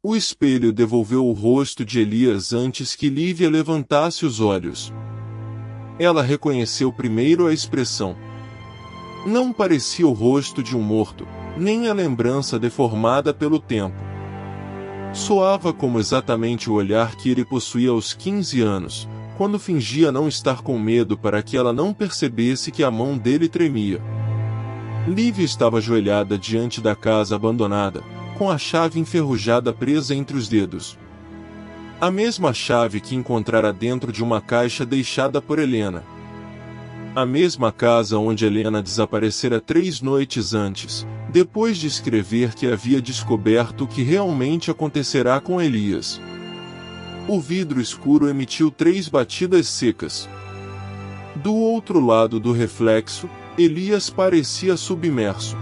O espelho devolveu o rosto de Elias antes que Lívia levantasse os olhos. Ela reconheceu primeiro a expressão. Não parecia o rosto de um morto, nem a lembrança deformada pelo tempo. Soava como exatamente o olhar que ele possuía aos 15 anos, quando fingia não estar com medo para que ela não percebesse que a mão dele tremia. Lívia estava ajoelhada diante da casa abandonada, com a chave enferrujada presa entre os dedos. A mesma chave que encontrara dentro de uma caixa deixada por Helena. A mesma casa onde Helena desaparecera 3 noites antes, depois de escrever que havia descoberto o que realmente acontecerá com Elias. O vidro escuro emitiu 3 batidas secas. Do outro lado do reflexo, Elias parecia submerso.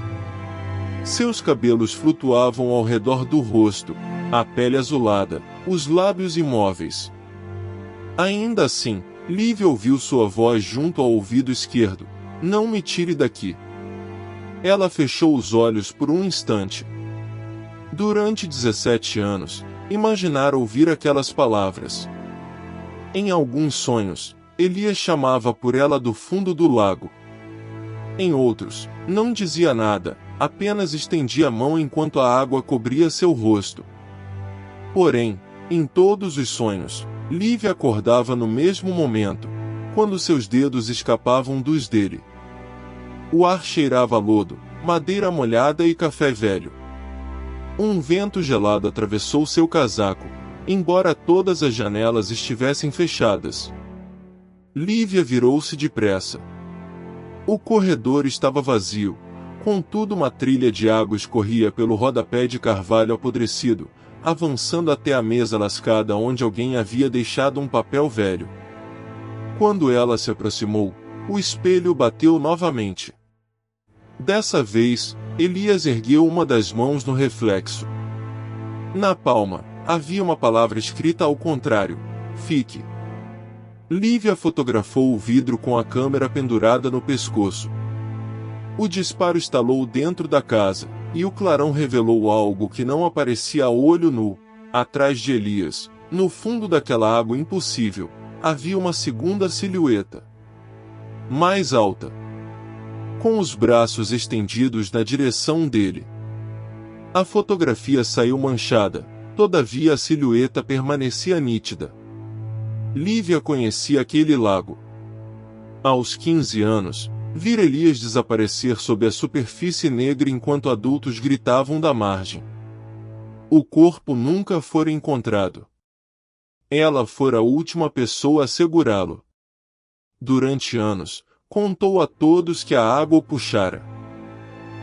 Seus cabelos flutuavam ao redor do rosto, a pele azulada, os lábios imóveis. Ainda assim, Lívia ouviu sua voz junto ao ouvido esquerdo. Não me tire daqui. Ela fechou os olhos por um instante. Durante 17 anos, imaginara ouvir aquelas palavras. Em alguns sonhos, Elias chamava por ela do fundo do lago. Em outros, não dizia nada, apenas estendia a mão enquanto a água cobria seu rosto. Porém, em todos os sonhos, Lívia acordava no mesmo momento, quando seus dedos escapavam dos dele. O ar cheirava a lodo, madeira molhada e café velho. Um vento gelado atravessou seu casaco, embora todas as janelas estivessem fechadas. Lívia virou-se depressa. O corredor estava vazio, contudo uma trilha de água escorria pelo rodapé de carvalho apodrecido, avançando até a mesa lascada onde alguém havia deixado um papel velho. Quando ela se aproximou, o espelho bateu novamente. Dessa vez, Elias ergueu uma das mãos no reflexo. Na palma, havia uma palavra escrita ao contrário: fique. Lívia fotografou o vidro com a câmera pendurada no pescoço. O disparo estalou dentro da casa, e o clarão revelou algo que não aparecia a olho nu. Atrás de Elias, no fundo daquela água impossível, havia uma segunda silhueta. Mais alta. Com os braços estendidos na direção dele. A fotografia saiu manchada, todavia a silhueta permanecia nítida. Lívia conhecia aquele lago. Aos 15 anos, vira Elias desaparecer sob a superfície negra enquanto adultos gritavam da margem. O corpo nunca fora encontrado. Ela fora a última pessoa a segurá-lo. Durante anos, contou a todos que a água o puxara.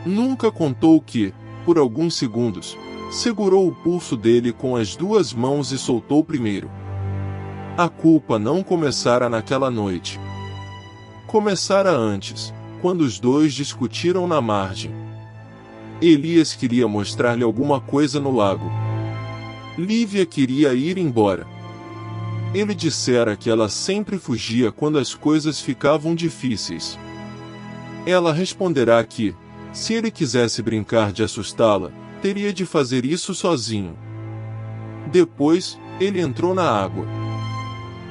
Nunca contou que, por alguns segundos, segurou o pulso dele com as 2 mãos e soltou primeiro. A culpa não começara naquela noite. Começara antes, quando os dois discutiram na margem. Elias queria mostrar-lhe alguma coisa no lago. Lívia queria ir embora. Ele dissera que ela sempre fugia quando as coisas ficavam difíceis. Ela responderá que, se ele quisesse brincar de assustá-la, teria de fazer isso sozinho. Depois, ele entrou na água.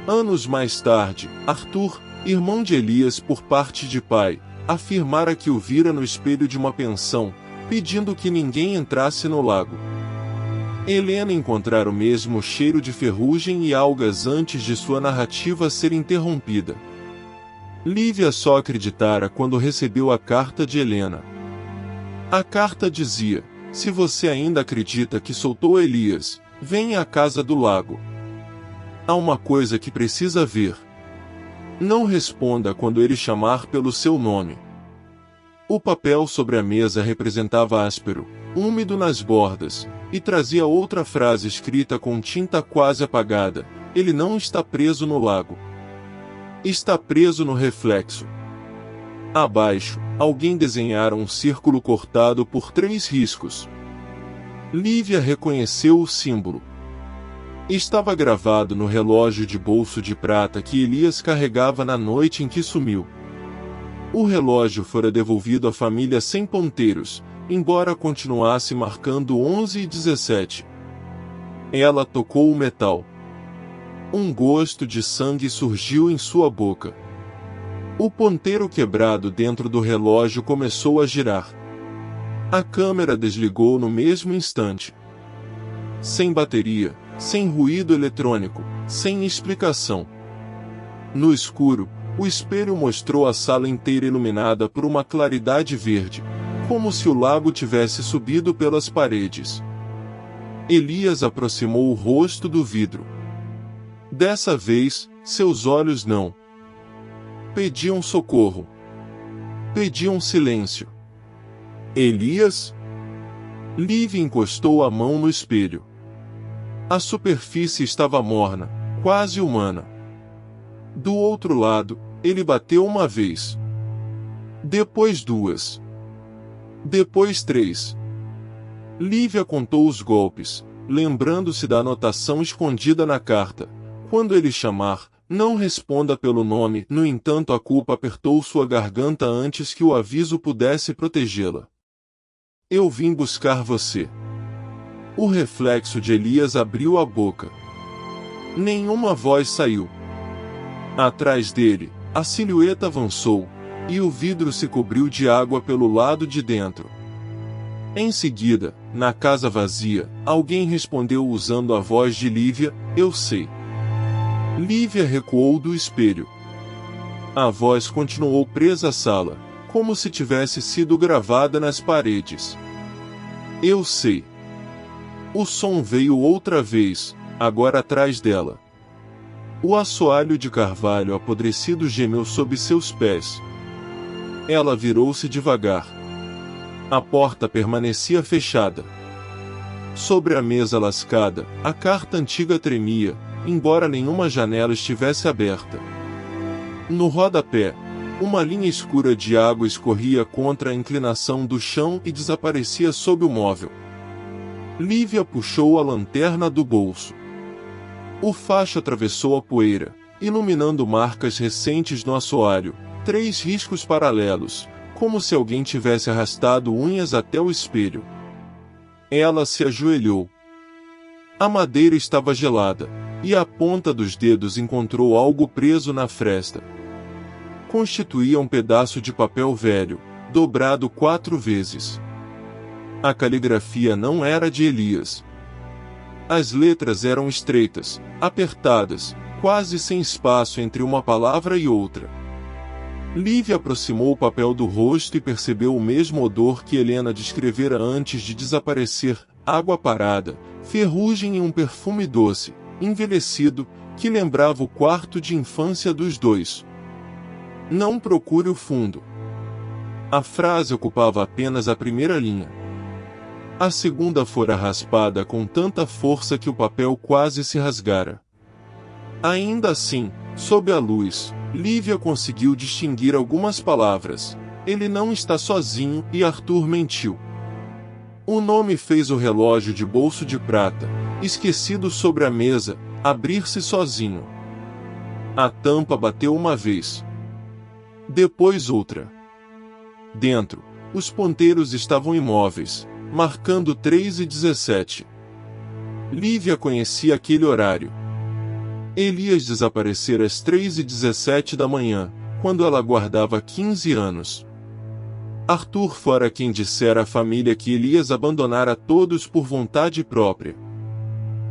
Anos mais tarde, Arthur, irmão de Elias por parte de pai, afirmara que o vira no espelho de uma pensão, pedindo que ninguém entrasse no lago. Helena encontrara o mesmo cheiro de ferrugem e algas antes de sua narrativa ser interrompida. Lívia só acreditara quando recebeu a carta de Helena. A carta dizia: se você ainda acredita que soltou Elias, venha à casa do lago. Há uma coisa que precisa ver. Não responda quando ele chamar pelo seu nome. O papel sobre a mesa representava áspero, úmido nas bordas, e trazia outra frase escrita com tinta quase apagada: ele não está preso no lago. Está preso no reflexo. Abaixo, alguém desenhara um círculo cortado por 3 riscos. Lívia reconheceu o símbolo. Estava gravado no relógio de bolso de prata que Elias carregava na noite em que sumiu. O relógio fora devolvido à família sem ponteiros, embora continuasse marcando 11 e 17. Ela tocou o metal. Um gosto de sangue surgiu em sua boca. O ponteiro quebrado dentro do relógio começou a girar. A câmera desligou no mesmo instante. Sem bateria, sem ruído eletrônico, sem explicação. No escuro, o espelho mostrou a sala inteira iluminada por uma claridade verde, como se o lago tivesse subido pelas paredes. Elias aproximou o rosto do vidro. Dessa vez, seus olhos não pediam socorro. Pediam silêncio. Elias? Lívia encostou a mão no espelho. A superfície estava morna, quase humana. Do outro lado, ele bateu uma vez. Depois duas. Depois três. Lívia contou os golpes, lembrando-se da anotação escondida na carta. Quando ele chamar, não responda pelo nome. No entanto, a culpa apertou sua garganta antes que o aviso pudesse protegê-la. Eu vim buscar você. O reflexo de Elias abriu a boca. Nenhuma voz saiu. Atrás dele, a silhueta avançou, e o vidro se cobriu de água pelo lado de dentro. Em seguida, na casa vazia, alguém respondeu usando a voz de Lívia: eu sei. Lívia recuou do espelho. A voz continuou presa à sala, como se tivesse sido gravada nas paredes. Eu sei. O som veio outra vez, agora atrás dela. O assoalho de carvalho apodrecido gemeu sob seus pés. Ela virou-se devagar. A porta permanecia fechada. Sobre a mesa lascada, a carta antiga tremia, embora nenhuma janela estivesse aberta. No rodapé, uma linha escura de água escorria contra a inclinação do chão e desaparecia sob o móvel. Lívia puxou a lanterna do bolso. O facho atravessou a poeira, iluminando marcas recentes no assoalho, 3 riscos paralelos, como se alguém tivesse arrastado unhas até o espelho. Ela se ajoelhou. A madeira estava gelada, e a ponta dos dedos encontrou algo preso na fresta. Constituía um pedaço de papel velho, dobrado 4 vezes. A caligrafia não era de Elias. As letras eram estreitas, apertadas, quase sem espaço entre uma palavra e outra. Lívia aproximou o papel do rosto e percebeu o mesmo odor que Helena descrevera antes de desaparecer: água parada, ferrugem e um perfume doce, envelhecido, que lembrava o quarto de infância dos dois. Não procure o fundo. A frase ocupava apenas a primeira linha. A segunda fora raspada com tanta força que o papel quase se rasgara. Ainda assim, sob a luz, Lívia conseguiu distinguir algumas palavras. Ele não está sozinho e Arthur mentiu. O nome fez o relógio de bolso de prata, esquecido sobre a mesa, abrir-se sozinho. A tampa bateu uma vez. Depois outra. Dentro, os ponteiros estavam imóveis, marcando 3:17. Lívia conhecia aquele horário. Elias desaparecera às 3:17 da manhã, quando ela guardava 15 anos. Arthur fora quem dissera à família que Elias abandonara todos por vontade própria.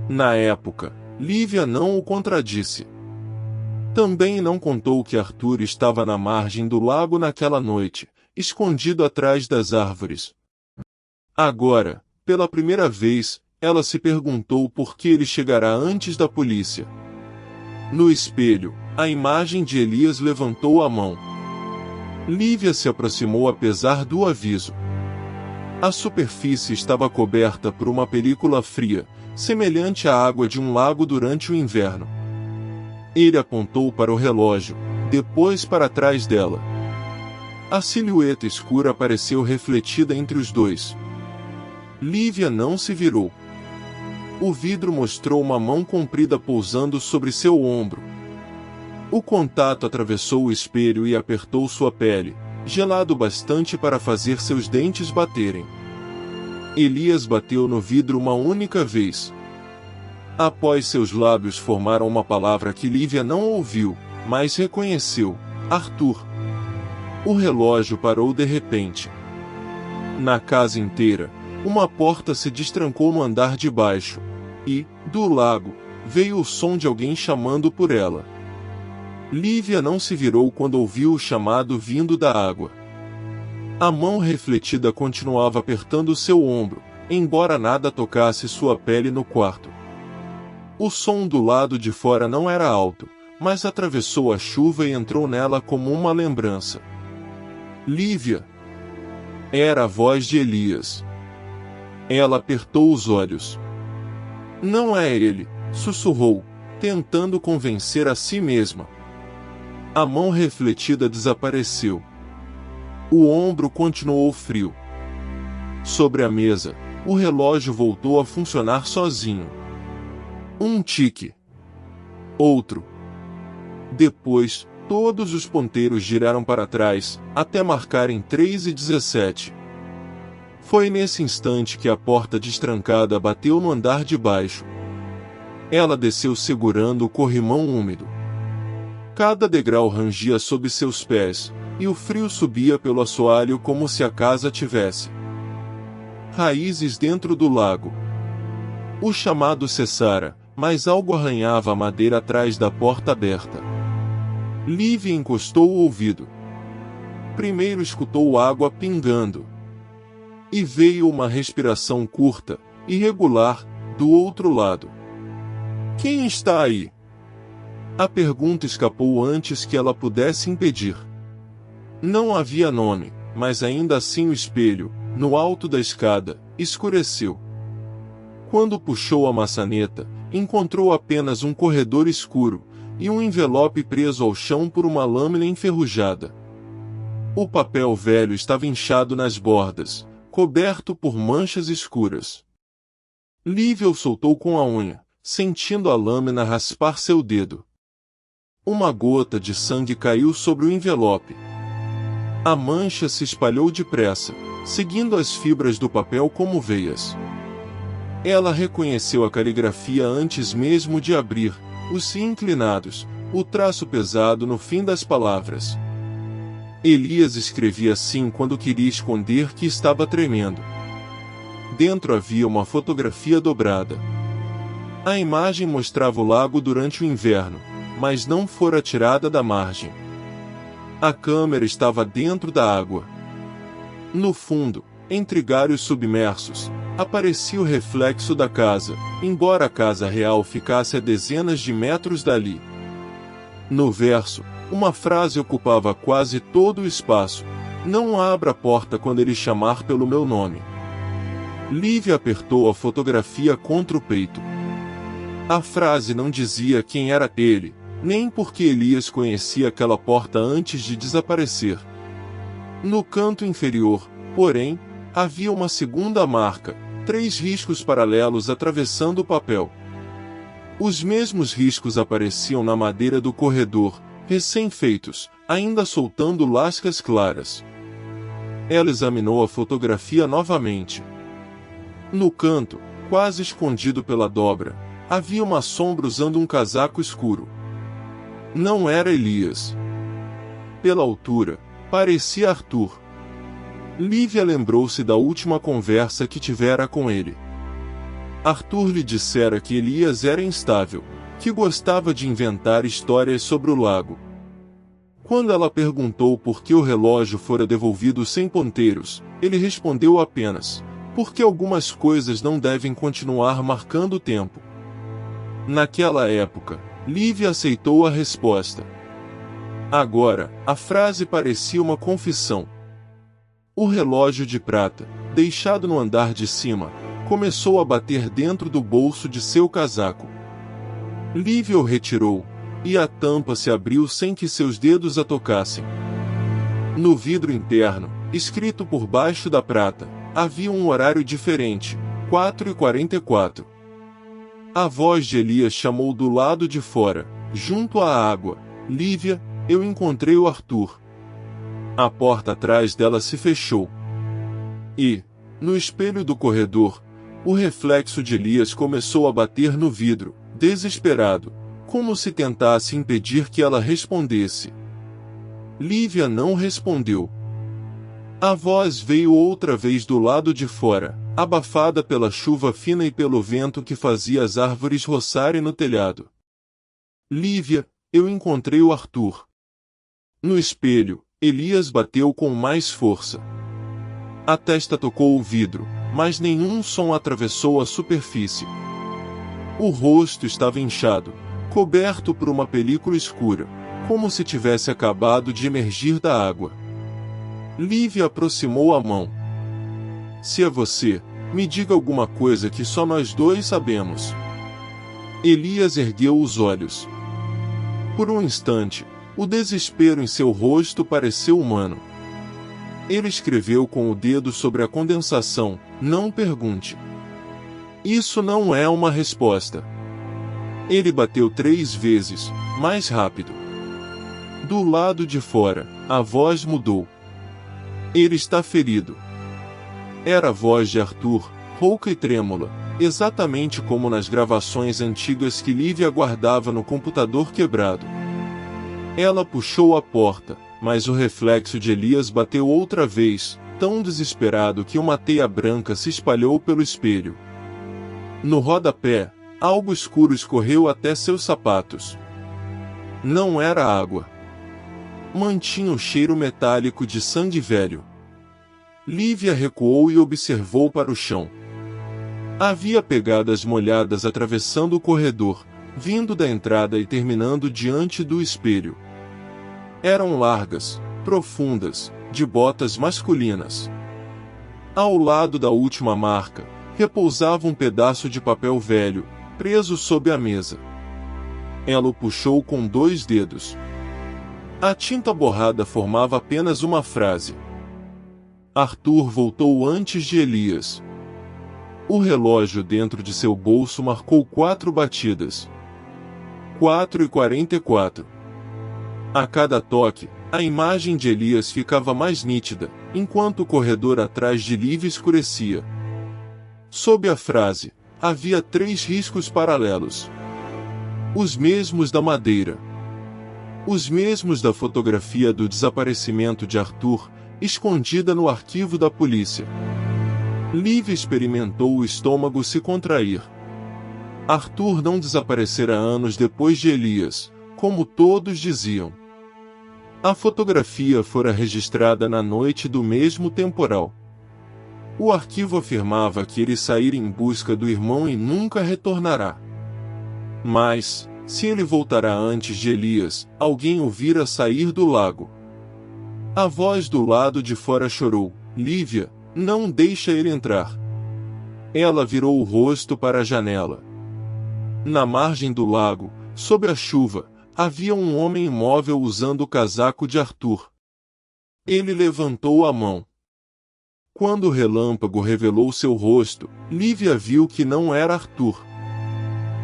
Na época, Lívia não o contradisse. Também não contou que Arthur estava na margem do lago naquela noite, escondido atrás das árvores. Agora, pela primeira vez, ela se perguntou por que ele chegará antes da polícia. No espelho, a imagem de Elias levantou a mão. Lívia se aproximou apesar do aviso. A superfície estava coberta por uma película fria, semelhante à água de um lago durante o inverno. Ele apontou para o relógio, depois para trás dela. A silhueta escura apareceu refletida entre os dois. Lívia não se virou. O vidro mostrou uma mão comprida pousando sobre seu ombro. O contato atravessou o espelho e apertou sua pele, gelado bastante para fazer seus dentes baterem. Elias bateu no vidro uma única vez. Após seus lábios formaram uma palavra que Lívia não ouviu, mas reconheceu: Arthur. O relógio parou de repente. Na casa inteira, uma porta se destrancou no andar de baixo, e, do lago, veio o som de alguém chamando por ela. Lívia não se virou quando ouviu o chamado vindo da água. A mão refletida continuava apertando seu ombro, embora nada tocasse sua pele no quarto. O som do lado de fora não era alto, mas atravessou a chuva e entrou nela como uma lembrança. Lívia! Era a voz de Elias. Ela apertou os olhos. Não é ele, sussurrou, tentando convencer a si mesma. A mão refletida desapareceu. O ombro continuou frio. Sobre a mesa, o relógio voltou a funcionar sozinho. Um tique. Outro. Depois, todos os ponteiros giraram para trás, até marcarem 3:17. Foi nesse instante que a porta destrancada bateu no andar de baixo. Ela desceu segurando o corrimão úmido. Cada degrau rangia sob seus pés, e o frio subia pelo assoalho como se a casa tivesse raízes dentro do lago. O chamado cessara, mas algo arranhava a madeira atrás da porta aberta. Lívia encostou o ouvido. Primeiro escutou água pingando. E veio uma respiração curta, irregular, do outro lado. Quem está aí? A pergunta escapou antes que ela pudesse impedir. Não havia nome, mas ainda assim o espelho, no alto da escada, escureceu. Quando puxou a maçaneta, encontrou apenas um corredor escuro, e um envelope preso ao chão por uma lâmina enferrujada. O papel velho estava inchado nas bordas, coberto por manchas escuras. Lívia o soltou com a unha, sentindo a lâmina raspar seu dedo. Uma gota de sangue caiu sobre o envelope. A mancha se espalhou depressa, seguindo as fibras do papel como veias. Ela reconheceu a caligrafia antes mesmo de abrir, os "i" inclinados, o traço pesado no fim das palavras. Elias escrevia assim quando queria esconder que estava tremendo. Dentro havia uma fotografia dobrada. A imagem mostrava o lago durante o inverno, mas não fora tirada da margem. A câmera estava dentro da água. No fundo, entre galhos submersos, aparecia o reflexo da casa, embora a casa real ficasse a dezenas de metros dali. No verso, uma frase ocupava quase todo o espaço: "Não abra a porta quando ele chamar pelo meu nome." Lívia apertou a fotografia contra o peito. A frase não dizia quem era ele, nem porque Elias conhecia aquela porta antes de desaparecer. No canto inferior, porém, havia uma segunda marca, 3 riscos paralelos atravessando o papel. Os mesmos riscos apareciam na madeira do corredor, recém-feitos, ainda soltando lascas claras. Ela examinou a fotografia novamente. No canto, quase escondido pela dobra, havia uma sombra usando um casaco escuro. Não era Elias. Pela altura, parecia Arthur. Lívia lembrou-se da última conversa que tivera com ele. Arthur lhe dissera que Elias era instável, que gostava de inventar histórias sobre o lago. Quando ela perguntou por que o relógio fora devolvido sem ponteiros, ele respondeu apenas: "Porque algumas coisas não devem continuar marcando o tempo." Naquela época, Lívia aceitou a resposta. Agora, a frase parecia uma confissão. O relógio de prata, deixado no andar de cima, começou a bater dentro do bolso de seu casaco. Lívia o retirou, e a tampa se abriu sem que seus dedos a tocassem. No vidro interno, escrito por baixo da prata, havia um horário diferente, 4:44. A voz de Elias chamou do lado de fora, junto à água: "Lívia, eu encontrei o Arthur." A porta atrás dela se fechou. E, no espelho do corredor, o reflexo de Elias começou a bater no vidro, desesperado, como se tentasse impedir que ela respondesse. Lívia não respondeu. A voz veio outra vez do lado de fora, abafada pela chuva fina e pelo vento que fazia as árvores roçarem no telhado. Lívia, eu encontrei o Arthur. No espelho, Elias bateu com mais força. A testa tocou o vidro, mas nenhum som atravessou a superfície. O rosto estava inchado, coberto por uma película escura, como se tivesse acabado de emergir da água. Lívia aproximou a mão. Se é você, me diga alguma coisa que só nós dois sabemos. Elias ergueu os olhos. Por um instante, o desespero em seu rosto pareceu humano. Ele escreveu com o dedo sobre a condensação, não pergunte. Isso não é uma resposta. Ele bateu 3 vezes, mais rápido. Do lado de fora, a voz mudou. Ele está ferido. Era a voz de Arthur, rouca e trêmula, exatamente como nas gravações antigas que Lívia guardava no computador quebrado. Ela puxou a porta, mas o reflexo de Elias bateu outra vez, tão desesperado que uma teia branca se espalhou pelo espelho. No rodapé, algo escuro escorreu até seus sapatos. Não era água. Mantinha o cheiro metálico de sangue velho. Lívia recuou e observou para o chão. Havia pegadas molhadas atravessando o corredor, vindo da entrada e terminando diante do espelho. Eram largas, profundas, de botas masculinas. Ao lado da última marca, repousava um pedaço de papel velho, preso sob a mesa. Ela o puxou com 2 dedos. A tinta borrada formava apenas uma frase. Arthur voltou antes de Elias. O relógio dentro de seu bolso marcou 4 batidas. 4:44. A cada toque, a imagem de Elias ficava mais nítida, enquanto o corredor atrás de Lívia escurecia. Sob a frase, havia 3 riscos paralelos. Os mesmos da madeira. Os mesmos da fotografia do desaparecimento de Arthur, escondida no arquivo da polícia. Lívia experimentou o estômago se contrair. Arthur não desaparecera anos depois de Elias, como todos diziam. A fotografia fora registrada na noite do mesmo temporal. O arquivo afirmava que ele saíra em busca do irmão e nunca retornará. Mas, se ele voltará antes de Elias, alguém o vira sair do lago. A voz do lado de fora chorou: Lívia, não deixa ele entrar. Ela virou o rosto para a janela. Na margem do lago, sob a chuva, havia um homem imóvel usando o casaco de Arthur. Ele levantou a mão. Quando o relâmpago revelou seu rosto, Lívia viu que não era Arthur.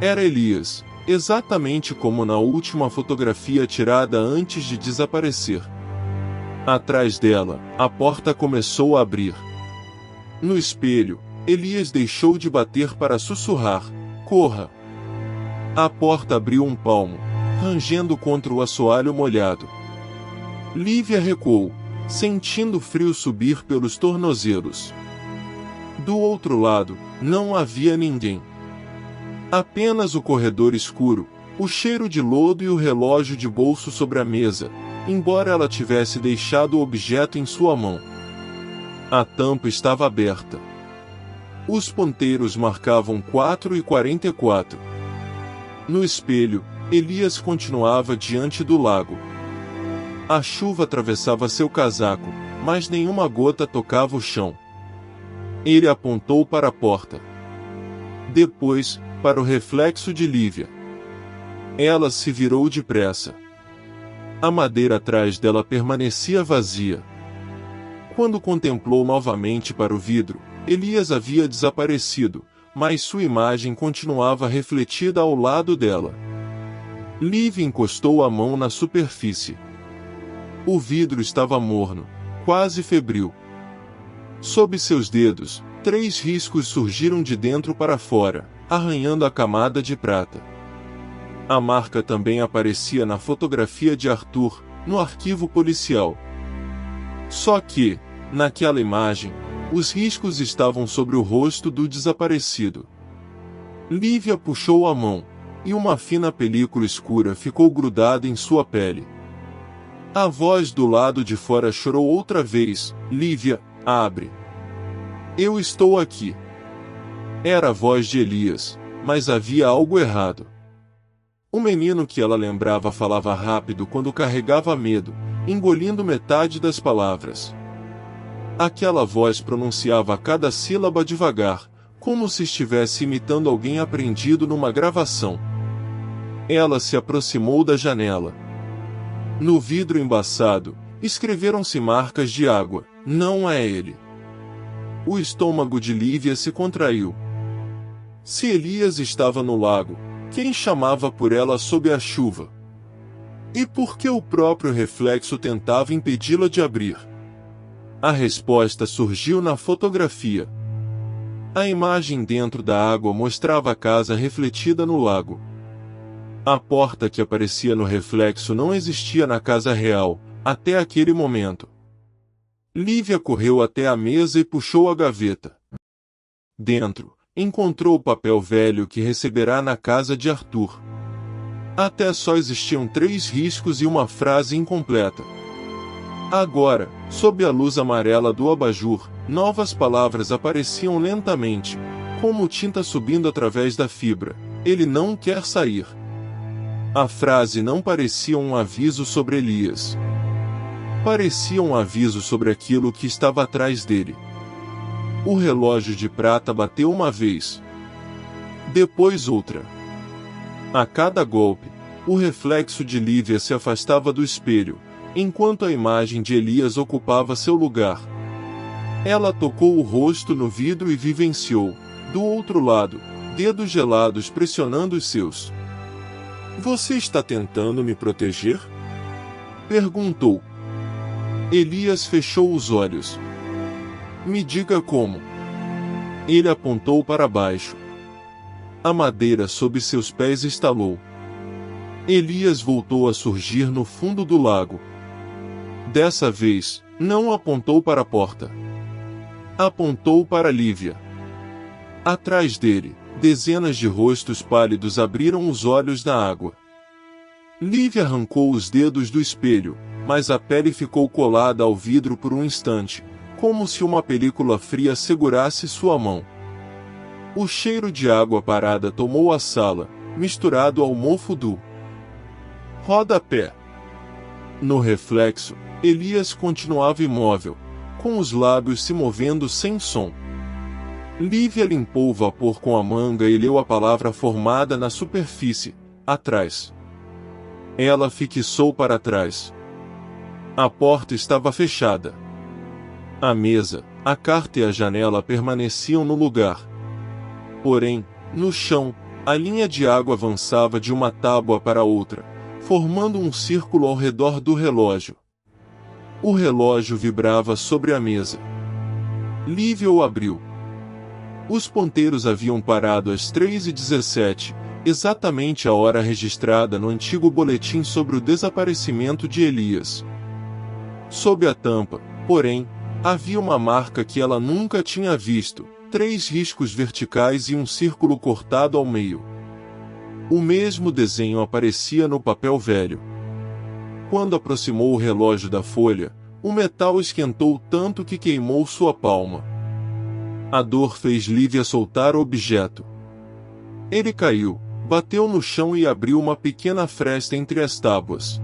Era Elias, exatamente como na última fotografia tirada antes de desaparecer. Atrás dela, a porta começou a abrir. No espelho, Elias deixou de bater para sussurrar: corra! A porta abriu um palmo, rangendo contra o assoalho molhado. Lívia recuou, sentindo o frio subir pelos tornozelos. Do outro lado, não havia ninguém. Apenas o corredor escuro, o cheiro de lodo e o relógio de bolso sobre a mesa, embora ela tivesse deixado o objeto em sua mão. A tampa estava aberta. Os ponteiros marcavam 4:44. No espelho, Elias continuava diante do lago. A chuva atravessava seu casaco, mas nenhuma gota tocava o chão. Ele apontou para a porta. Depois, para o reflexo de Lívia. Ela se virou depressa. A madeira atrás dela permanecia vazia. Quando contemplou novamente para o vidro, Elias havia desaparecido, mas sua imagem continuava refletida ao lado dela. Lívia encostou a mão na superfície. O vidro estava morno, quase febril. Sob seus dedos, 3 riscos surgiram de dentro para fora, arranhando a camada de prata. A marca também aparecia na fotografia de Arthur, no arquivo policial. Só que, naquela imagem, os riscos estavam sobre o rosto do desaparecido. Lívia puxou a mão, e uma fina película escura ficou grudada em sua pele. A voz do lado de fora chorou outra vez: Lívia, abre. Eu estou aqui. Era a voz de Elias, mas havia algo errado. O menino que ela lembrava falava rápido quando carregava medo, engolindo metade das palavras. Aquela voz pronunciava cada sílaba devagar, como se estivesse imitando alguém aprendido numa gravação. Ela se aproximou da janela. No vidro embaçado, escreveram-se marcas de água. Não é ele. O estômago de Lívia se contraiu. Se Elias estava no lago, quem chamava por ela sob a chuva? E por que o próprio reflexo tentava impedi-la de abrir? A resposta surgiu na fotografia. A imagem dentro da água mostrava a casa refletida no lago. A porta que aparecia no reflexo não existia na casa real, até aquele momento. Lívia correu até a mesa e puxou a gaveta. Dentro, encontrou o papel velho que receberá na casa de Arthur. Até só existiam 3 riscos e uma frase incompleta. Agora, sob a luz amarela do abajur, novas palavras apareciam lentamente, como tinta subindo através da fibra. Ele não quer sair. A frase não parecia um aviso sobre Elias. Parecia um aviso sobre aquilo que estava atrás dele. O relógio de prata bateu uma vez. Depois outra. A cada golpe, o reflexo de Lívia se afastava do espelho, enquanto a imagem de Elias ocupava seu lugar. Ela tocou o rosto no vidro e vivenciou, do outro lado, dedos gelados pressionando os seus. Você está tentando me proteger? Perguntou. Elias fechou os olhos. Me diga como. Ele apontou para baixo. A madeira sob seus pés estalou. Elias voltou a surgir no fundo do lago. Dessa vez, não apontou para a porta. Apontou para Lívia. Atrás dele, dezenas de rostos pálidos abriram os olhos na água. Lívia arrancou os dedos do espelho, mas a pele ficou colada ao vidro por um instante, como se uma película fria segurasse sua mão. O cheiro de água parada tomou a sala, misturado ao mofo do rodapé. No reflexo, Elias continuava imóvel, com os lábios se movendo sem som. Lívia limpou o vapor com a manga e leu a palavra formada na superfície: atrás. Ela fixou para trás. A porta estava fechada. A mesa, a carta e a janela permaneciam no lugar. Porém, no chão, a linha de água avançava de uma tábua para outra, formando um círculo ao redor do relógio. O relógio vibrava sobre a mesa. Lívia o abriu. Os ponteiros haviam parado às 3h17, exatamente a hora registrada no antigo boletim sobre o desaparecimento de Elias. Sob a tampa, porém, havia uma marca que ela nunca tinha visto: 3 riscos verticais e um círculo cortado ao meio. O mesmo desenho aparecia no papel velho. Quando aproximou o relógio da folha, o metal esquentou tanto que queimou sua palma. A dor fez Lívia soltar o objeto. Ele caiu, bateu no chão e abriu uma pequena fresta entre as tábuas.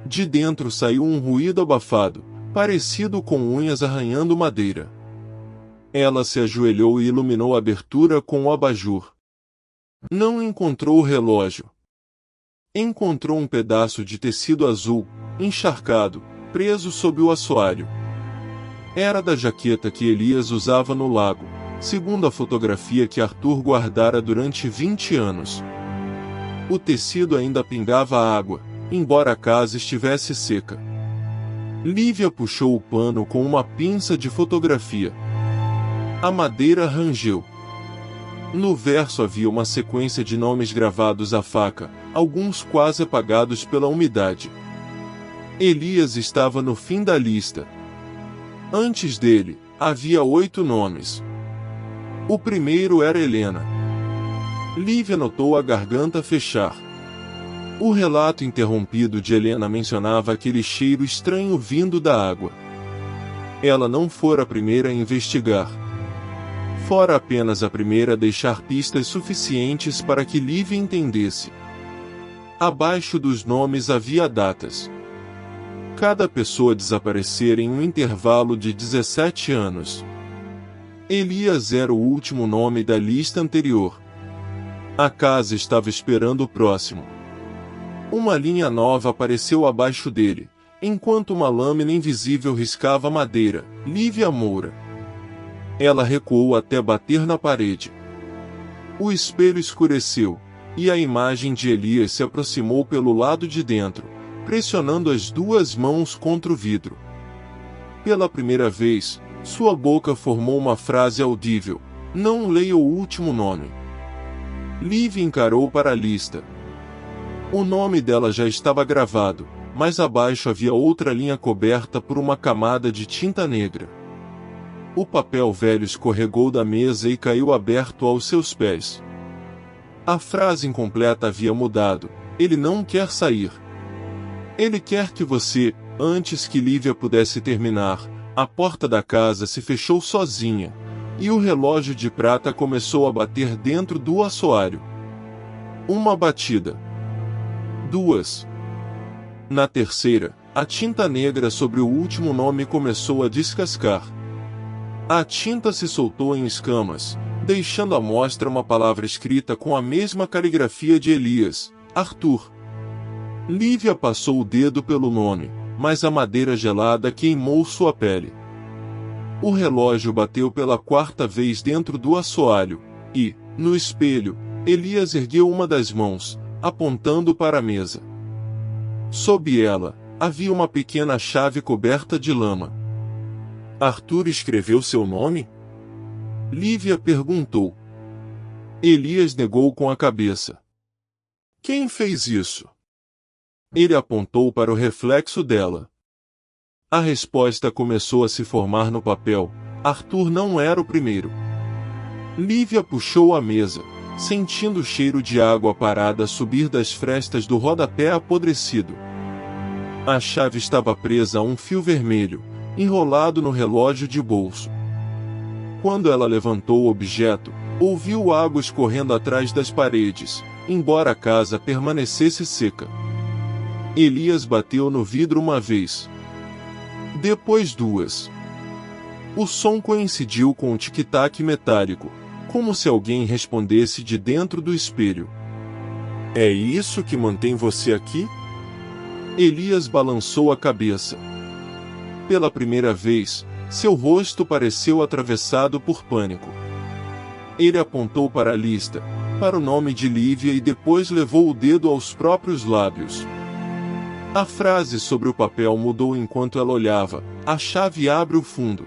De dentro saiu um ruído abafado, parecido com unhas arranhando madeira. Ela se ajoelhou e iluminou a abertura com o abajur. Não encontrou o relógio. Encontrou um pedaço de tecido azul, encharcado, preso sob o assoalho. Era da jaqueta que Elias usava no lago, segundo a fotografia que Arthur guardara durante 20 anos. O tecido ainda pingava água, embora a casa estivesse seca. Lívia puxou o pano com uma pinça de fotografia. A madeira rangeu. No verso havia uma sequência de nomes gravados à faca, alguns quase apagados pela umidade. Elias estava no fim da lista. Antes dele, havia 8 nomes. O primeiro era Helena. Lívia notou a garganta fechar. O relato interrompido de Helena mencionava aquele cheiro estranho vindo da água. Ela não fora a primeira a investigar. Fora apenas a primeira a deixar pistas suficientes para que Lívia entendesse. Abaixo dos nomes havia datas. Cada pessoa desaparecera em um intervalo de 17 anos. Elias era o último nome da lista anterior. A casa estava esperando o próximo. Uma linha nova apareceu abaixo dele, enquanto uma lâmina invisível riscava a madeira. Lívia Moura. Ela recuou até bater na parede. O espelho escureceu, e a imagem de Elias se aproximou pelo lado de dentro, pressionando as 2 mãos contra o vidro. Pela primeira vez, sua boca formou uma frase audível: "Não leia o último nome." Lívia encarou para a lista. O nome dela já estava gravado, mas abaixo havia outra linha coberta por uma camada de tinta negra. O papel velho escorregou da mesa e caiu aberto aos seus pés. A frase incompleta havia mudado: "Ele não quer sair. Ele quer que você..." Antes que Lívia pudesse terminar, a porta da casa se fechou sozinha, e o relógio de prata começou a bater dentro do assoalho. Uma batida. 2. Na terceira, a tinta negra sobre o último nome começou a descascar. A tinta se soltou em escamas, deixando à mostra uma palavra escrita com a mesma caligrafia de Elias: Arthur. Lívia passou o dedo pelo nome, mas a madeira gelada queimou sua pele. O relógio bateu pela 4ª vez dentro do assoalho, e, no espelho, Elias ergueu uma das mãos, apontando para a mesa. Sob ela, havia uma pequena chave coberta de lama. Arthur escreveu seu nome? Lívia perguntou. Elias negou com a cabeça. Quem fez isso? Ele apontou para o reflexo dela. A resposta começou a se formar no papel: Arthur não era o primeiro. Lívia puxou a mesa, sentindo o cheiro de água parada subir das frestas do rodapé apodrecido. A chave estava presa a um fio vermelho, enrolado no relógio de bolso. Quando ela levantou o objeto, ouviu água escorrendo atrás das paredes, embora a casa permanecesse seca. Elias bateu no vidro uma vez. Depois 2. O som coincidiu com um tic-tac metálico, como se alguém respondesse de dentro do espelho. É isso que mantém você aqui? Elias balançou a cabeça. Pela primeira vez, seu rosto pareceu atravessado por pânico. Ele apontou para a lista, para o nome de Lívia e depois levou o dedo aos próprios lábios. A frase sobre o papel mudou enquanto ela olhava: a chave abre o fundo.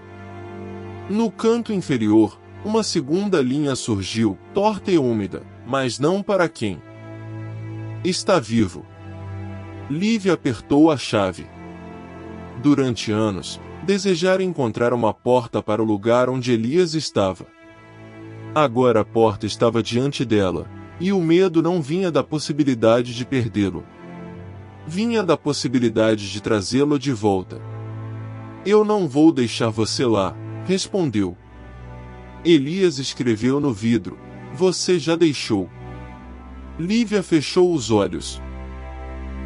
No canto inferior, uma segunda linha surgiu, torta e úmida, mas não para quem. Está vivo. Lívia apertou a chave. Durante anos, desejara encontrar uma porta para o lugar onde Elias estava. Agora a porta estava diante dela, e o medo não vinha da possibilidade de perdê-lo. Vinha da possibilidade de trazê-lo de volta. Eu não vou deixar você lá, respondeu. Elias escreveu no vidro: você já deixou. Lívia fechou os olhos.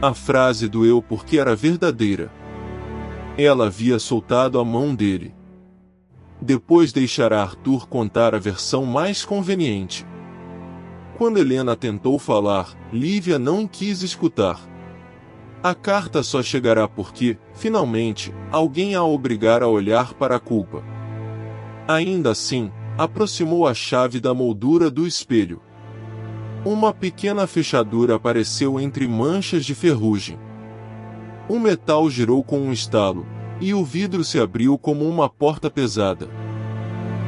A frase doeu porque era verdadeira. Ela havia soltado a mão dele. Depois deixará Arthur contar a versão mais conveniente. Quando Helena tentou falar, Lívia não quis escutar. A carta só chegará porque, finalmente, alguém a obrigar a olhar para a culpa. Ainda assim, aproximou a chave da moldura do espelho. Uma pequena fechadura apareceu entre manchas de ferrugem. O metal girou com um estalo, e o vidro se abriu como uma porta pesada.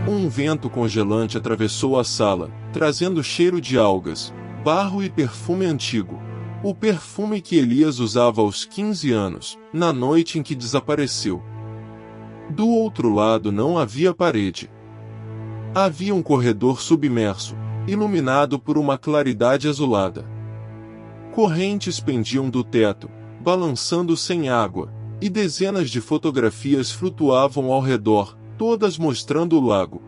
Um vento congelante atravessou a sala, trazendo cheiro de algas, barro e perfume antigo. O perfume que Elias usava aos 15 anos, na noite em que desapareceu. Do outro lado não havia parede. Havia um corredor submerso, iluminado por uma claridade azulada. Correntes pendiam do teto, balançando sem água, e dezenas de fotografias flutuavam ao redor, todas mostrando o lago.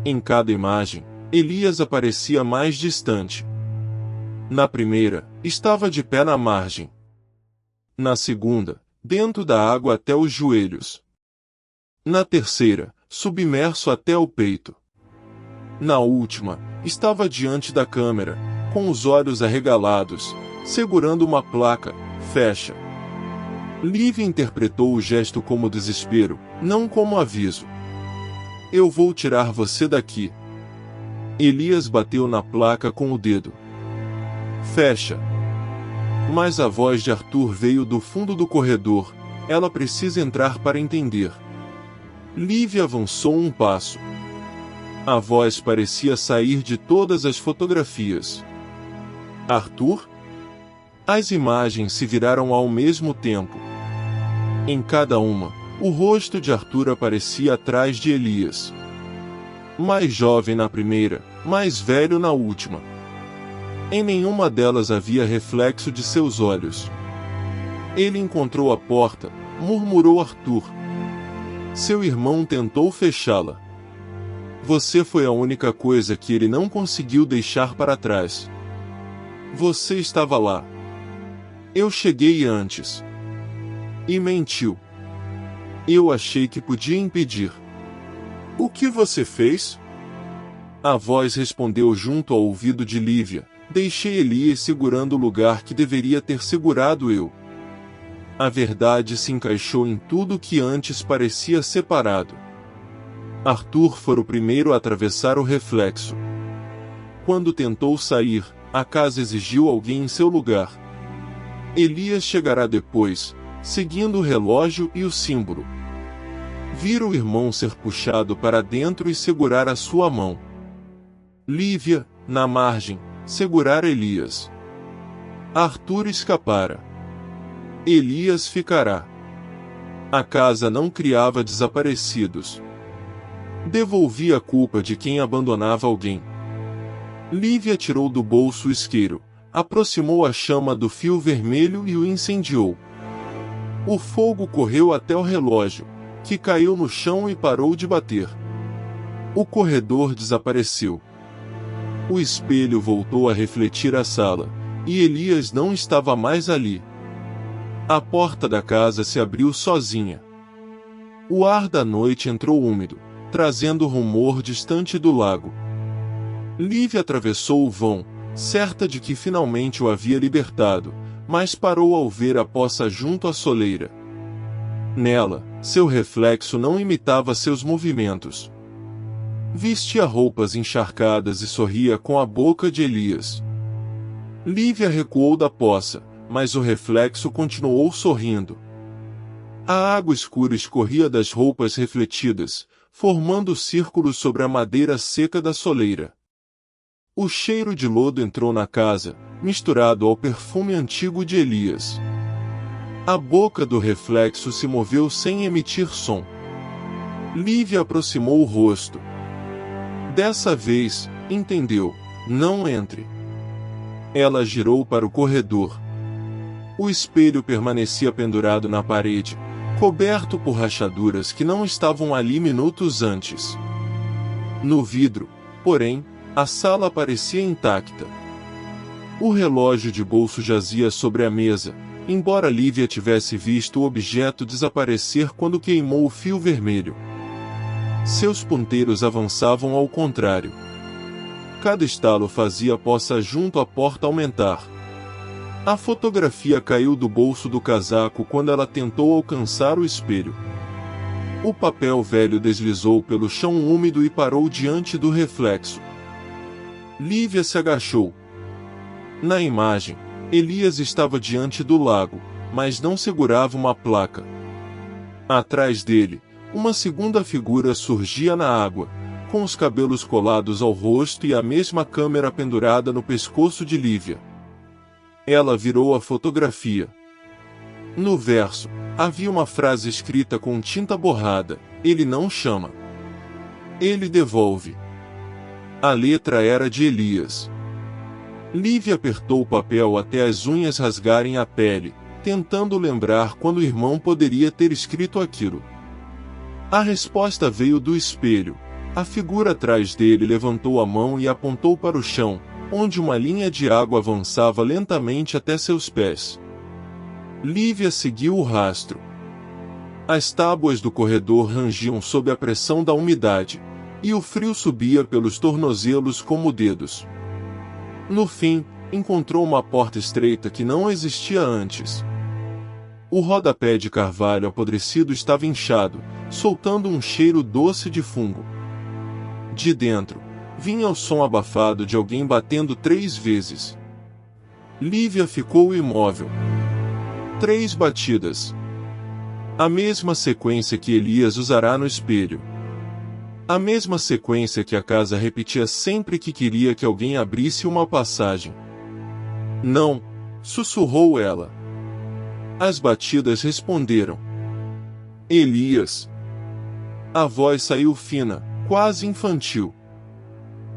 Em cada imagem, Elias aparecia mais distante. Na primeira, estava de pé na margem. Na segunda, dentro da água até os joelhos. Na terceira, submerso até o peito. Na última, estava diante da câmera, com os olhos arregalados, segurando uma placa, fecha. Lívia interpretou o gesto como desespero, não como aviso. Eu vou tirar você daqui. Elias bateu na placa com o dedo. Fecha. Mas a voz de Arthur veio do fundo do corredor. Ela precisa entrar para entender. Lívia avançou um passo. A voz parecia sair de todas as fotografias. Arthur? As imagens se viraram ao mesmo tempo. Em cada uma, o rosto de Arthur aparecia atrás de Elias. Mais jovem na primeira, mais velho na última. Em nenhuma delas havia reflexo de seus olhos. Ele encontrou a porta, murmurou Arthur. Seu irmão tentou fechá-la. Você foi a única coisa que ele não conseguiu deixar para trás. Você estava lá. Eu cheguei antes. E mentiu. Eu achei que podia impedir. O que você fez? A voz respondeu junto ao ouvido de Lívia. Deixei Elias segurando o lugar que deveria ter segurado eu. A verdade se encaixou em tudo que antes parecia separado. Arthur foi o primeiro a atravessar o reflexo. Quando tentou sair, a casa exigiu alguém em seu lugar. Elias chegará depois, seguindo o relógio e o símbolo. Vira o irmão ser puxado para dentro e segurar a sua mão. Lívia, na margem, segurar Elias. Arthur escapara. Elias ficará. A casa não criava desaparecidos. Devolvia a culpa de quem abandonava alguém. Lívia tirou do bolso o isqueiro, aproximou a chama do fio vermelho e o incendiou. O fogo correu até o relógio, que caiu no chão e parou de bater. O corredor desapareceu. O espelho voltou a refletir a sala, e Elias não estava mais ali. A porta da casa se abriu sozinha. O ar da noite entrou úmido, trazendo o rumor distante do lago. Lívia atravessou o vão, certa de que finalmente o havia libertado, mas parou ao ver a poça junto à soleira. Nela, seu reflexo não imitava seus movimentos. Vestia roupas encharcadas e sorria com a boca de Elias. Lívia recuou da poça, mas o reflexo continuou sorrindo. A água escura escorria das roupas refletidas, formando círculos sobre a madeira seca da soleira. O cheiro de lodo entrou na casa, misturado ao perfume antigo de Elias. A boca do reflexo se moveu sem emitir som. Lívia aproximou o rosto. Dessa vez, entendeu, não entre. Ela girou para o corredor. O espelho permanecia pendurado na parede, coberto por rachaduras que não estavam ali minutos antes. No vidro, porém, a sala parecia intacta. O relógio de bolso jazia sobre a mesa, embora Lívia tivesse visto o objeto desaparecer quando queimou o fio vermelho. Seus ponteiros avançavam ao contrário. Cada estalo fazia a poça junto à porta aumentar. A fotografia caiu do bolso do casaco quando ela tentou alcançar o espelho. O papel velho deslizou pelo chão úmido e parou diante do reflexo. Lívia se agachou. Na imagem, Elias estava diante do lago, mas não segurava uma placa. Atrás dele, uma segunda figura surgia na água, com os cabelos colados ao rosto e a mesma câmera pendurada no pescoço de Lívia. Ela virou a fotografia. No verso, havia uma frase escrita com tinta borrada: ele não chama. Ele devolve. A letra era de Elias. Lívia apertou o papel até as unhas rasgarem a pele, tentando lembrar quando o irmão poderia ter escrito aquilo. A resposta veio do espelho. A figura atrás dele levantou a mão e apontou para o chão, onde uma linha de água avançava lentamente até seus pés. Lívia seguiu o rastro. As tábuas do corredor rangiam sob a pressão da umidade, e o frio subia pelos tornozelos como dedos. No fim, encontrou uma porta estreita que não existia antes. O rodapé de carvalho apodrecido estava inchado, soltando um cheiro doce de fungo. De dentro, vinha o som abafado de alguém batendo 3 vezes. Lívia ficou imóvel. 3 batidas. A mesma sequência que Elias usará no espelho. A mesma sequência que a casa repetia sempre que queria que alguém abrisse uma passagem. Não, sussurrou ela. As batidas responderam. Elias. A voz saiu fina, quase infantil.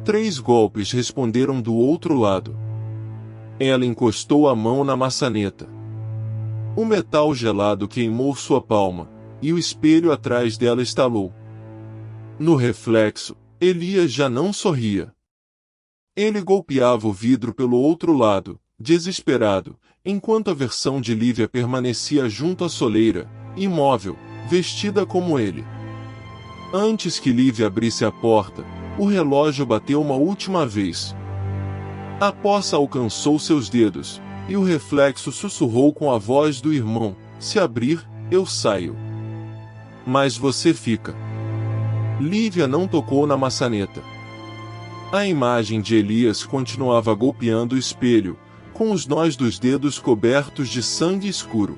3 golpes responderam do outro lado. Ela encostou a mão na maçaneta. O metal gelado queimou sua palma, e o espelho atrás dela estalou. No reflexo, Elias já não sorria. Ele golpeava o vidro pelo outro lado, desesperado, enquanto a versão de Lívia permanecia junto à soleira, imóvel, vestida como ele. Antes que Lívia abrisse a porta, o relógio bateu uma última vez. A poça alcançou seus dedos, e o reflexo sussurrou com a voz do irmão: se abrir, eu saio. Mas você fica. Lívia não tocou na maçaneta. A imagem de Elias continuava golpeando o espelho, com os nós dos dedos cobertos de sangue escuro.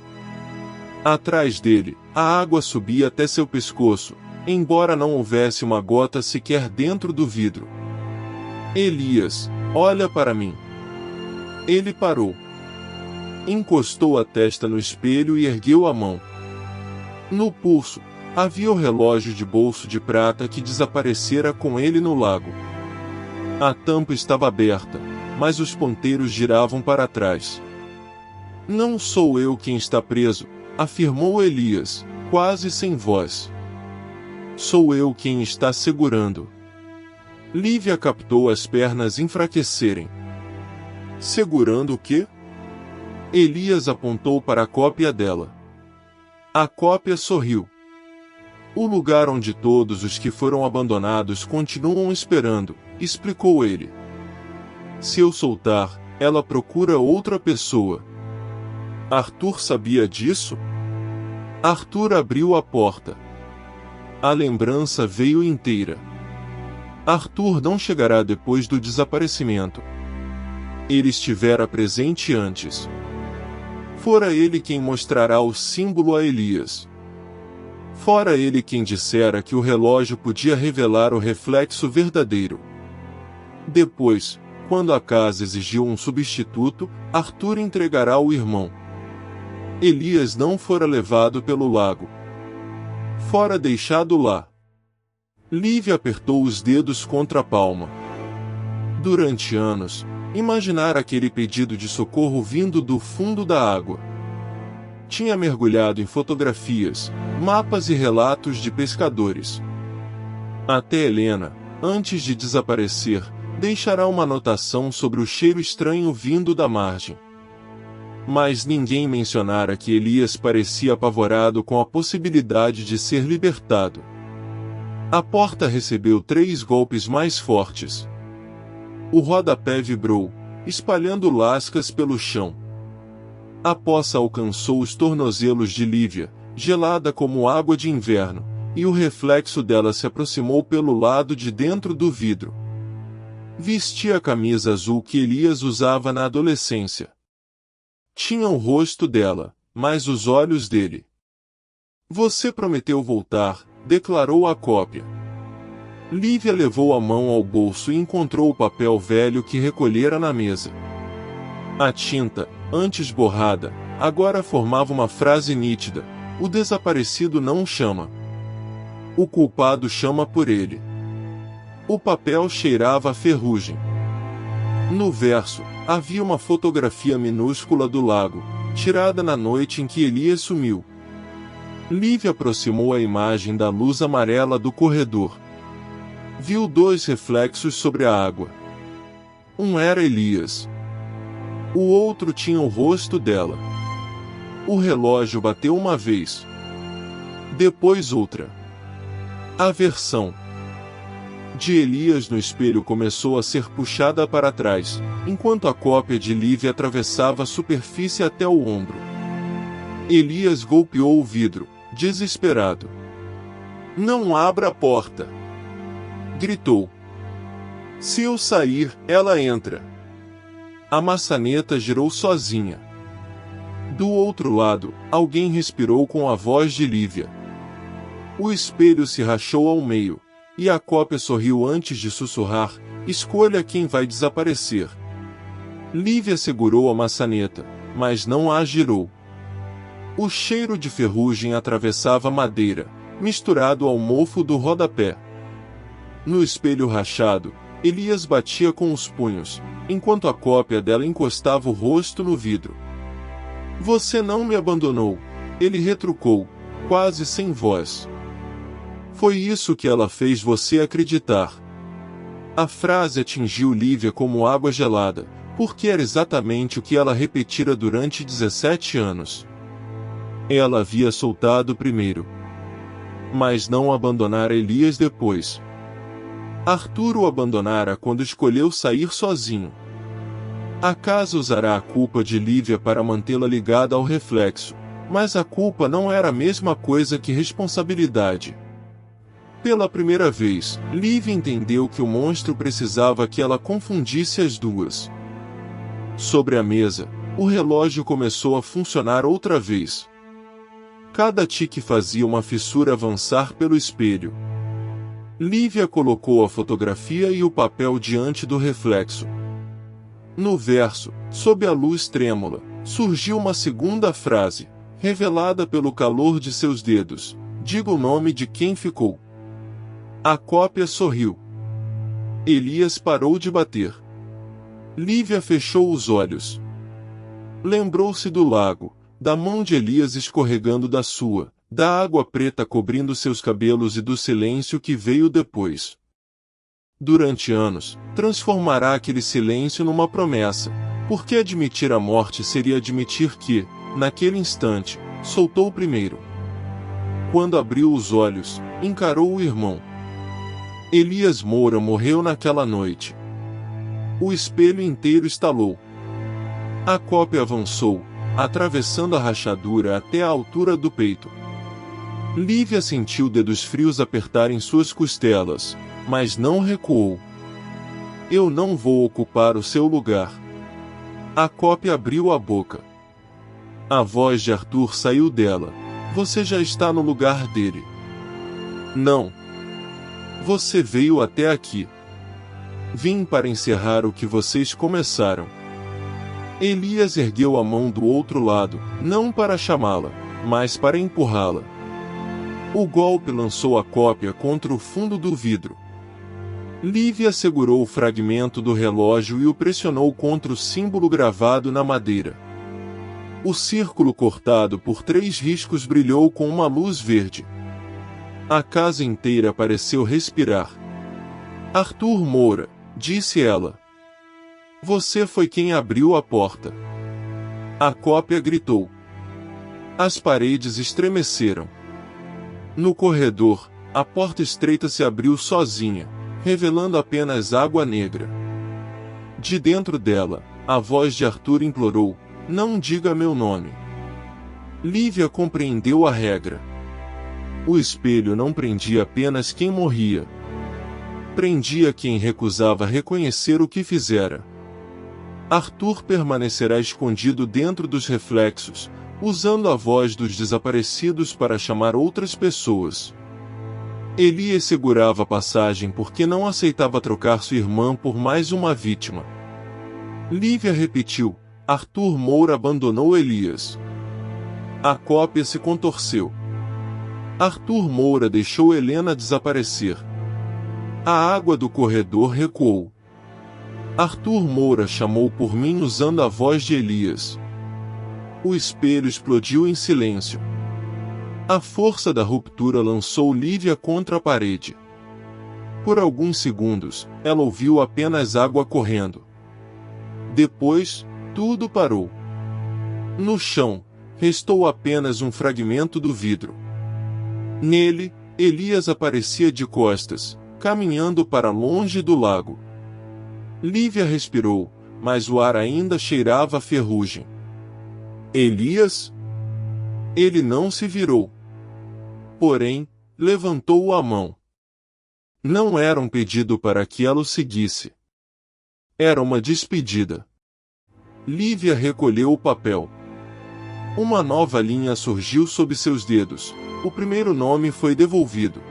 Atrás dele, a água subia até seu pescoço, embora não houvesse uma gota sequer dentro do vidro. Elias, olha para mim. Ele parou. Encostou a testa no espelho e ergueu a mão. No pulso, havia o relógio de bolso de prata que desaparecera com ele no lago. A tampa estava aberta, mas os ponteiros giravam para trás. Não sou eu quem está preso, afirmou Elias, quase sem voz. Sou eu quem está segurando. Lívia captou as pernas enfraquecerem. Segurando o quê? Elias apontou para a cópia dela. A cópia sorriu. O lugar onde todos os que foram abandonados continuam esperando, explicou ele. Se eu soltar, ela procura outra pessoa. Arthur sabia disso? Arthur abriu a porta. A lembrança veio inteira. Arthur não chegará depois do desaparecimento. Ele estivera presente antes. Fora ele quem mostrará o símbolo a Elias. Fora ele quem dissera que o relógio podia revelar o reflexo verdadeiro. Depois, quando a casa exigiu um substituto, Arthur entregará o irmão. Elias não fora levado pelo lago. Fora deixado lá. Lívia apertou os dedos contra a palma. Durante anos, imaginara aquele pedido de socorro vindo do fundo da água. Tinha mergulhado em fotografias, mapas e relatos de pescadores. Até Helena, antes de desaparecer, deixará uma anotação sobre o cheiro estranho vindo da margem. Mas ninguém mencionara que Elias parecia apavorado com a possibilidade de ser libertado. A porta recebeu 3 golpes mais fortes. O rodapé vibrou, espalhando lascas pelo chão. A poça alcançou os tornozelos de Lívia, gelada como água de inverno, e o reflexo dela se aproximou pelo lado de dentro do vidro. Vestia a camisa azul que Elias usava na adolescência. Tinha o rosto dela, mas os olhos dele. Você prometeu voltar, declarou a cópia. Lívia levou a mão ao bolso e encontrou o papel velho que recolhera na mesa. A tinta, antes borrada, agora formava uma frase nítida: o desaparecido não chama. O culpado chama por ele. O papel cheirava a ferrugem. No verso, havia uma fotografia minúscula do lago, tirada na noite em que Elias sumiu. Lívia aproximou a imagem da luz amarela do corredor. Viu 2 reflexos sobre a água. Um era Elias. O outro tinha o rosto dela. O relógio bateu uma vez. Depois outra. A versão de Elias no espelho começou a ser puxada para trás, enquanto a cópia de Lívia atravessava a superfície até o ombro. Elias golpeou o vidro, desesperado. "Não abra a porta!" gritou. "Se eu sair, ela entra." A maçaneta girou sozinha. Do outro lado, alguém respirou com a voz de Lívia. O espelho se rachou ao meio, e a cópia sorriu antes de sussurrar: "Escolha quem vai desaparecer." Lívia segurou a maçaneta, mas não a girou. O cheiro de ferrugem atravessava a madeira, misturado ao mofo do rodapé. No espelho rachado, Elias batia com os punhos, enquanto a cópia dela encostava o rosto no vidro. "Você não me abandonou", ele retrucou, quase sem voz. "Foi isso que ela fez você acreditar." A frase atingiu Lívia como água gelada, porque era exatamente o que ela repetira durante 17 anos. Ela havia soltado primeiro, mas não abandonara Elias depois. Arthur o abandonara quando escolheu sair sozinho. Acaso usará a culpa de Lívia para mantê-la ligada ao reflexo, mas a culpa não era a mesma coisa que responsabilidade. Pela primeira vez, Lívia entendeu que o monstro precisava que ela confundisse as duas. Sobre a mesa, o relógio começou a funcionar outra vez. Cada tique fazia uma fissura avançar pelo espelho. Lívia colocou a fotografia e o papel diante do reflexo. No verso, sob a luz trêmula, surgiu uma segunda frase, revelada pelo calor de seus dedos: "Diga o nome de quem ficou." A cópia sorriu. Elias parou de bater. Lívia fechou os olhos. Lembrou-se do lago, da mão de Elias escorregando da sua, da água preta cobrindo seus cabelos e do silêncio que veio depois. Durante anos, transformará aquele silêncio numa promessa, porque admitir a morte seria admitir que, naquele instante, soltou primeiro. Quando abriu os olhos, encarou o irmão. Elias Moura morreu naquela noite. O espelho inteiro estalou. A cópia avançou, atravessando a rachadura até a altura do peito. Lívia sentiu dedos frios apertarem suas costelas, mas não recuou. "Eu não vou ocupar o seu lugar." A cópia abriu a boca. A voz de Arthur saiu dela. "Você já está no lugar dele." "Não. Você veio até aqui." "Vim para encerrar o que vocês começaram." Elias ergueu a mão do outro lado, não para chamá-la, mas para empurrá-la. O golpe lançou a cópia contra o fundo do vidro. Lívia segurou o fragmento do relógio e o pressionou contra o símbolo gravado na madeira. O círculo cortado por 3 riscos brilhou com uma luz verde. A casa inteira pareceu respirar. "Arthur Moura", disse ela. "Você foi quem abriu a porta." A cópia gritou. As paredes estremeceram. No corredor, a porta estreita se abriu sozinha, revelando apenas água negra. De dentro dela, a voz de Arthur implorou: "Não diga meu nome." Lívia compreendeu a regra. O espelho não prendia apenas quem morria. Prendia quem recusava reconhecer o que fizera. Arthur permanecerá escondido dentro dos reflexos, usando a voz dos desaparecidos para chamar outras pessoas. Elias segurava a passagem porque não aceitava trocar sua irmã por mais uma vítima. Lívia repetiu: Arthur Moura abandonou Elias. A cópia se contorceu. Arthur Moura deixou Helena desaparecer. A água do corredor recuou. Arthur Moura chamou por mim usando a voz de Elias. O espelho explodiu em silêncio. A força da ruptura lançou Lívia contra a parede. Por alguns segundos, ela ouviu apenas água correndo. Depois, tudo parou. No chão, restou apenas um fragmento do vidro. Nele, Elias aparecia de costas, caminhando para longe do lago. Lívia respirou, mas o ar ainda cheirava a ferrugem. Elias? Ele não se virou. Porém, levantou a mão. Não era um pedido para que ela o seguisse. Era uma despedida. Lívia recolheu o papel. Uma nova linha surgiu sob seus dedos. O primeiro nome foi devolvido.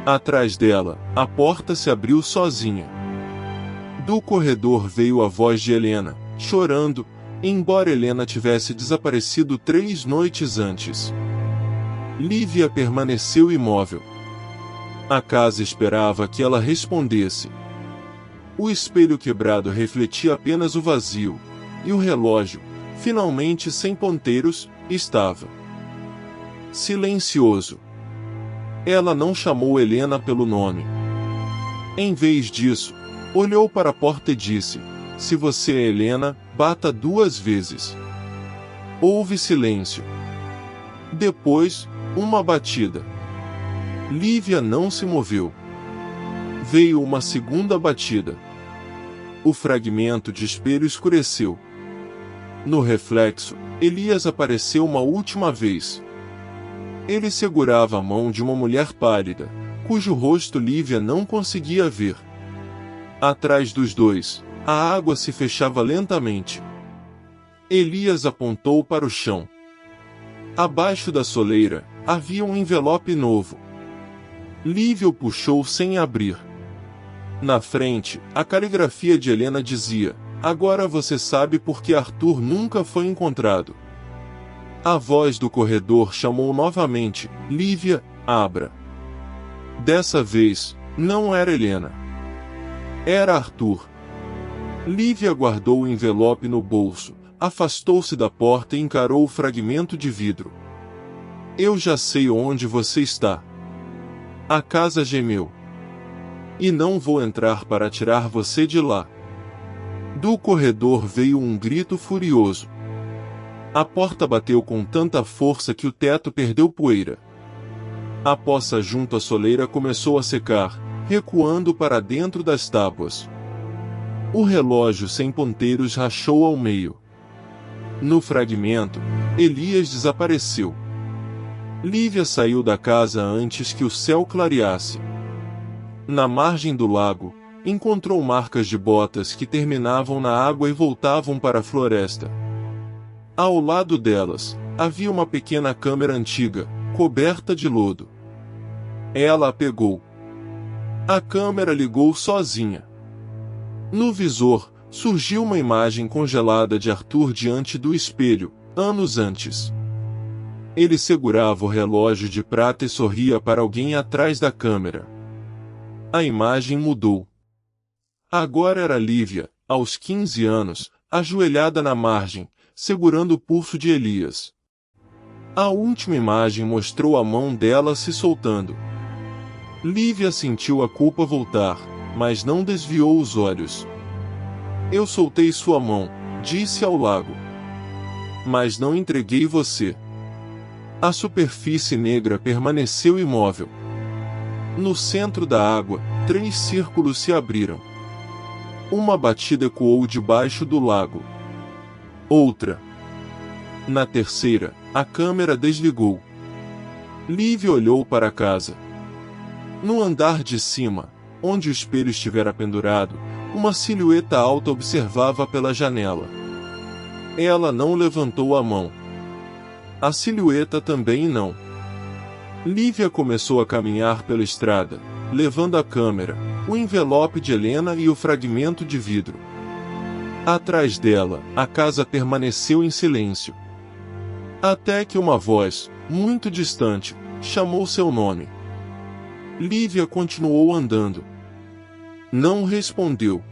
Atrás dela, a porta se abriu sozinha. Do corredor veio a voz de Helena, chorando, embora Helena tivesse desaparecido 3 noites antes. Lívia permaneceu imóvel. A casa esperava que ela respondesse. O espelho quebrado refletia apenas o vazio, e o relógio, finalmente sem ponteiros, estava silencioso. Ela não chamou Helena pelo nome. Em vez disso, olhou para a porta e disse: Se você é Helena, bata 2 vezes. Houve silêncio. Depois, uma batida. Lívia não se moveu. Veio uma segunda batida. O fragmento de espelho escureceu. No reflexo, Elias apareceu uma última vez. Ele segurava a mão de uma mulher pálida, cujo rosto Lívia não conseguia ver. Atrás dos dois, a água se fechava lentamente. Elias apontou para o chão. Abaixo da soleira, havia um envelope novo. Lívia o puxou sem abrir. Na frente, a caligrafia de Helena dizia: Agora você sabe por que Arthur nunca foi encontrado. A voz do corredor chamou novamente: Lívia, abra. Dessa vez, não era Helena. Era Arthur. Lívia guardou o envelope no bolso, afastou-se da porta e encarou o fragmento de vidro. Eu já sei onde você está. A casa gemeu. E não vou entrar para tirar você de lá. Do corredor veio um grito furioso. A porta bateu com tanta força que o teto perdeu poeira. A poça junto à soleira começou a secar, recuando para dentro das tábuas. O relógio sem ponteiros rachou ao meio. No fragmento, Elias desapareceu. Lívia saiu da casa antes que o céu clareasse. Na margem do lago, encontrou marcas de botas que terminavam na água e voltavam para a floresta. Ao lado delas, havia uma pequena câmera antiga, coberta de lodo. Ela a pegou. A câmera ligou sozinha. No visor, surgiu uma imagem congelada de Arthur diante do espelho, anos antes. Ele segurava o relógio de prata e sorria para alguém atrás da câmera. A imagem mudou. Agora era Lívia, aos 15 anos, ajoelhada na margem, segurando o pulso de Elias. A última imagem mostrou a mão dela se soltando. Lívia sentiu a culpa voltar, mas não desviou os olhos. Eu soltei sua mão, disse ao lago. Mas não entreguei você. A superfície negra permaneceu imóvel. No centro da água, 3 círculos se abriram. Uma batida ecoou debaixo do lago. Outra. Na terceira, a câmera desligou. Lívia olhou para a casa. No andar de cima, onde o espelho estivera pendurado, uma silhueta alta observava pela janela. Ela não levantou a mão. A silhueta também não. Lívia começou a caminhar pela estrada, levando a câmera, o envelope de Helena e o fragmento de vidro. Atrás dela, a casa permaneceu em silêncio. Até que uma voz, muito distante, chamou seu nome. Lívia continuou andando. Não respondeu.